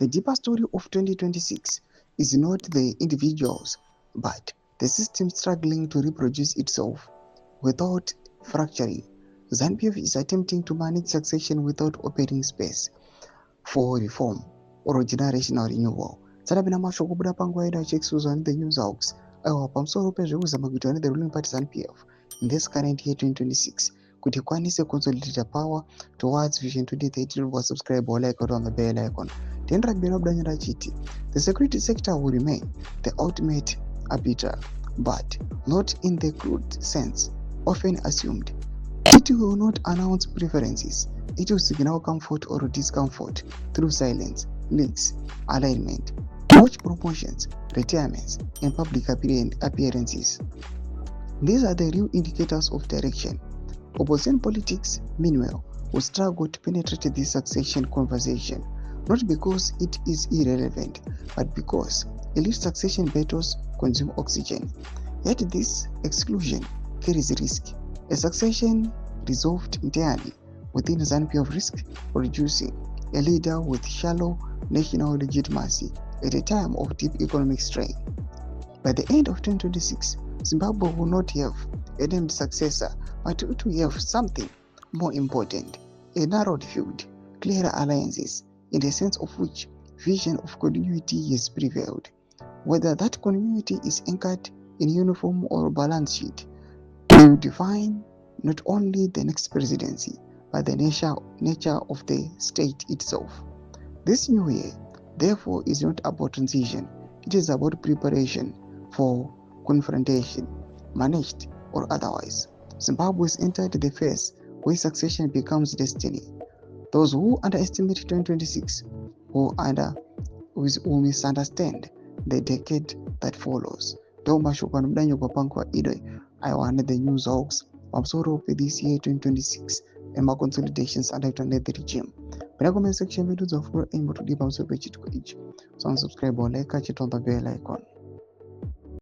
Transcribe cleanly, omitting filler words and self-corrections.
The deeper story of 2026 is not the individuals, but the system struggling to reproduce itself without fracturing. ZANU-PF is attempting to manage succession without opening space for reform or generational renewal. Tsarabina mashoko kubuda panguva yedu achiekusuzwa the news hawks aiwa pamusoro pezvekuzama kuitwa the ruling party ZANU-PF in this current year 2026 kuti ikwanise consolidate power towards vision 2030. Subscribe or like on the bell icon. The security sector will remain the ultimate arbiter, but not in the crude sense often assumed. It will not announce preferences. It will signal comfort or discomfort through silence, leaks, alignment, watch promotions, retirements, and public appearances. These are the real indicators of direction. Opposition politics, meanwhile, will struggle to penetrate this succession conversation, not because it is irrelevant, but because elite succession battles consume oxygen. Yet this exclusion carries risk. A succession resolved entirely within ZANU-PF risk producing a leader with shallow national legitimacy at a time of deep economic strain. By the end of 2026, Zimbabwe will not have a named successor, but it will have something more important, a narrowed field, clearer alliances, in the sense of which vision of continuity has prevailed. Whether that continuity is anchored in uniform or balance sheet will define not only the next presidency, but the nature of the state itself. This new year, therefore, is not about transition. It is about preparation for confrontation, managed or otherwise. Zimbabwe has entered the phase where succession becomes destiny. Those who underestimate 2026 will misunderstand the decade that follows. I wanted the news hawks pamusoro this year 2026 and my consolidations under the regime. But I comment section videos of what aim to deep pamusoro page. So subscribe or like, catch it on the bell icon.